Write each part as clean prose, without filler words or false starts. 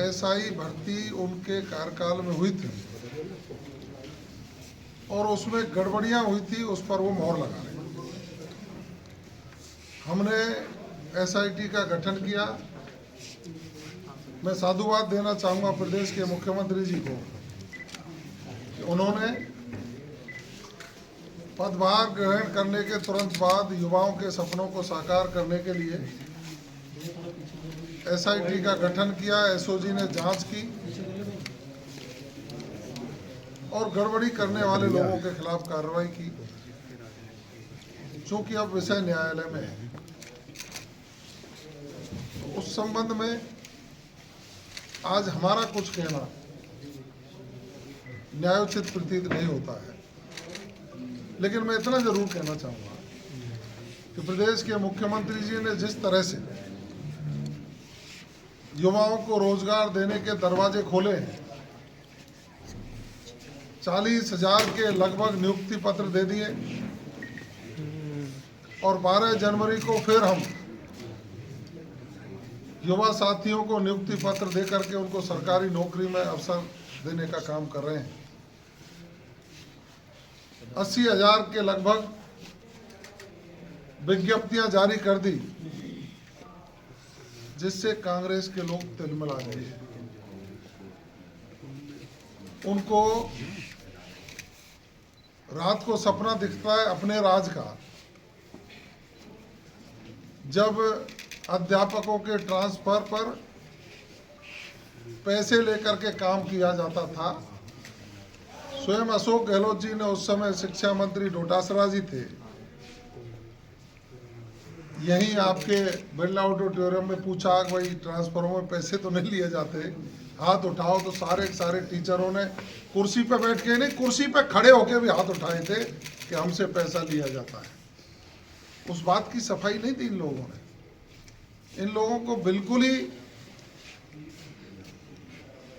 SI भर्ती उनके कार्यकाल में हुई थी और उसमें गड़बड़ियां हुई थी, उस पर वो मोहर लगा रहे। हमने एसआईटी का गठन किया। मैं साधुवाद देना चाहूँगा प्रदेश के मुख्यमंत्री जी को कि उन्होंने पदभार ग्रहण करने के तुरंत बाद युवाओं के सपनों को साकार करने के लिए एसआईटी का गठन किया। एसओजी ने जांच की और गड़बड़ी करने वाले लोगों के खिलाफ कार्रवाई की। चूंकि अब विषय न्यायालय में है, तो उस संबंध में आज हमारा कुछ कहना न्यायोचित प्रतीत नहीं होता है। लेकिन मैं इतना जरूर कहना चाहूँगा कि प्रदेश के मुख्यमंत्री जी ने जिस तरह से युवाओं को रोजगार देने के दरवाजे खोले हैं, 40,000 के लगभग नियुक्ति पत्र दे दिए और 12 जनवरी को फिर हम युवा साथियों को नियुक्ति पत्र दे करके उनको सरकारी नौकरी में अवसर देने का काम कर रहे हैं। 80,000 के लगभग विज्ञप्तियां जारी कर दी, जिससे कांग्रेस के लोग तिलमिला गए। उनको रात को सपना दिखता है अपने राज का, जब अध्यापकों के ट्रांसफर पर पैसे लेकर के काम किया जाता था। स्वयं अशोक गहलोत जी ने उस समय शिक्षा मंत्री डोटासरा जी थे, यहीं आपके बिरला ऑडिटोरियम में पूछा कि भाई ट्रांसफरों में पैसे तो नहीं लिए जाते, हाथ उठाओ, तो सारे टीचरों ने कुर्सी पे बैठ के नहीं, कुर्सी पे खड़े होके भी हाथ उठाए थे कि हमसे पैसा लिया जाता है। उस बात की सफाई नहीं दी इन लोगों ने। इन लोगों को बिल्कुल ही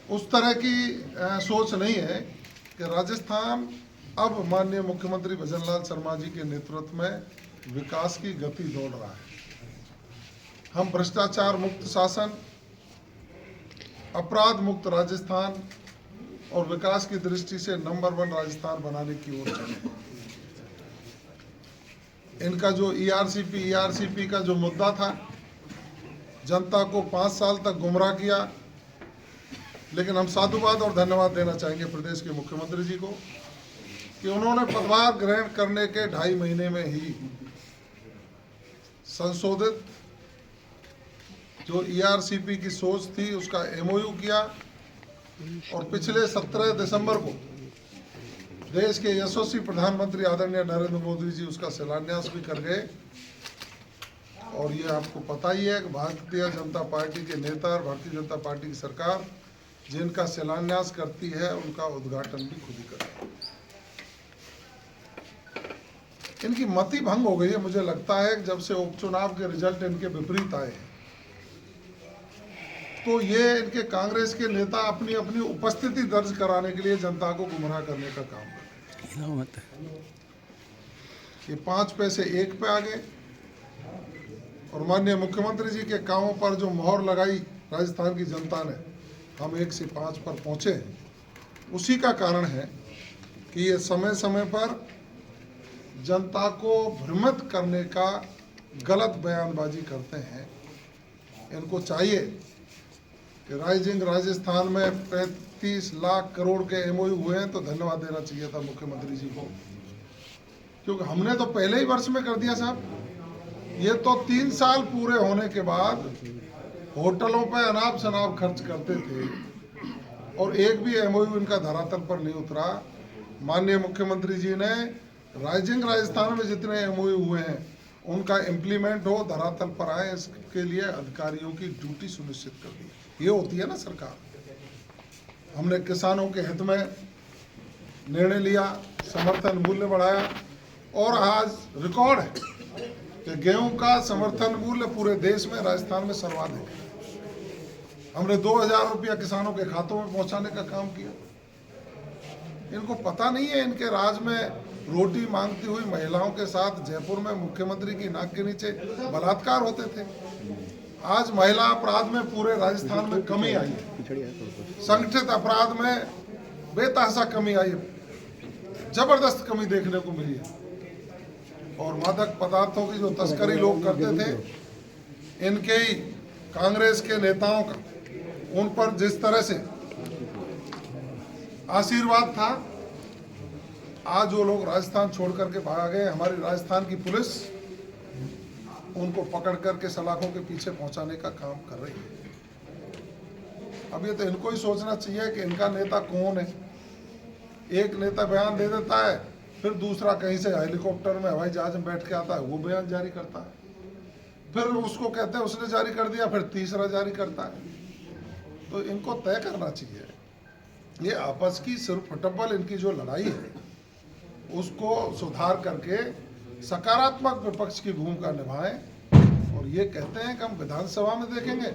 उस तरह की सोच नहीं है कि राजस्थान अब माननीय मुख्यमंत्री भजन लाल शर्मा जी के नेतृत्व में विकास की गति दौड़ रहा है। हम भ्रष्टाचार मुक्त शासन, अपराध मुक्त राजस्थान और विकास की दृष्टि से नंबर 1 राजस्थान बनाने की ओर चले। इनका जो ईआरसीपी का जो मुद्दा था, जनता को 5 साल तक गुमराह किया। लेकिन हम साधुवाद और धन्यवाद देना चाहेंगे प्रदेश के मुख्यमंत्री जी को कि उन्होंने पदभार ग्रहण करने के 2.5 महीने में ही संशोधित जो ईआरसीपी की सोच थी उसका एमओयू किया और पिछले 17 दिसंबर को देश के यशस्वी प्रधानमंत्री आदरणीय नरेंद्र मोदी जी उसका शिलान्यास भी कर गए। और ये आपको पता ही है कि भारतीय जनता पार्टी के नेता और भारतीय जनता पार्टी की सरकार जिनका शिलान्यास करती है उनका उद्घाटन भी खुद ही करती है। इनकी मति भंग हो गई है। मुझे लगता है कि जब से उपचुनाव के रिजल्ट इनके विपरीत आए हैं, तो ये इनके कांग्रेस के नेता अपनी अपनी उपस्थिति दर्ज कराने के लिए जनता को गुमराह करने का काम कर रहे हैं। ये 5 पैसे 1 पे आ गए और माननीय मुख्यमंत्री जी के कामों पर जो मोहर लगाई राजस्थान की जनता ने, हम 1 से 5 पर पहुंचे। उसी का कारण है कि ये समय समय पर जनता को भ्रमित करने का गलत बयानबाजी करते हैं। इनको चाहिए कि राइजिंग राजस्थान में 35 लाख करोड़ के एमओयू हुए हैं, तो धन्यवाद देना चाहिए था मुख्यमंत्री जी को, क्योंकि हमने तो पहले ही वर्ष में कर दिया साहब। ये तो 3 साल पूरे होने के बाद होटलों पे अनाप शनाप खर्च करते थे और एक भी एमओयू इनका धरातल पर नहीं उतरा। माननीय मुख्यमंत्री जी ने राइजिंग राजस्थान में जितने एमओयू हुए हैं उनका इम्प्लीमेंट हो, धरातल पर आए, इसके लिए अधिकारियों की ड्यूटी सुनिश्चित कर दी। ये होती है ना सरकार। हमने किसानों के हित में निर्णय लिया, समर्थन मूल्य बढ़ाया और आज रिकॉर्ड है कि गेहूं का समर्थन मूल्य पूरे देश में राजस्थान में सर्वाधिक है। हमने 2,000 रुपया किसानों के खातों में पहुंचाने का काम किया। इनको पता नहीं है इनके राज में रोटी मांगती हुई महिलाओं के साथ जयपुर में मुख्यमंत्री की नाक के नीचे बलात्कार होते थे। आज महिला अपराध में पूरे राजस्थान में कमी आई है, संगठित अपराध में बेतहाशा कमी आई है, जबरदस्त कमी देखने को मिली है। और मादक पदार्थों की जो तस्करी लोग करते थे, इनके ही कांग्रेस के नेताओं का उन पर जिस तरह से आशीर्वाद था, आज वो लोग राजस्थान छोड़ करके भाग गए। हमारी राजस्थान की पुलिस उनको पकड़ करके सलाखों के पीछे पहुंचाने का काम कर रही है। अब ये तो इनको ही सोचना चाहिए कि इनका नेता कौन है। एक नेता बयान दे देता है, फिर दूसरा कहीं से हेलीकॉप्टर में हवाई जहाज में बैठ के आता है, वो बयान जारी करता है, फिर उसको कहते हैं उसने जारी कर दिया, फिर तीसरा जारी करता है। तो इनको तय करना चाहिए, ये आपस की सिर्फ फुटबॉल इनकी जो लड़ाई है उसको सुधार करके सकारात्मक विपक्ष की भूमिका निभाएं। और ये कहते हैं कि हम विधानसभा में देखेंगे,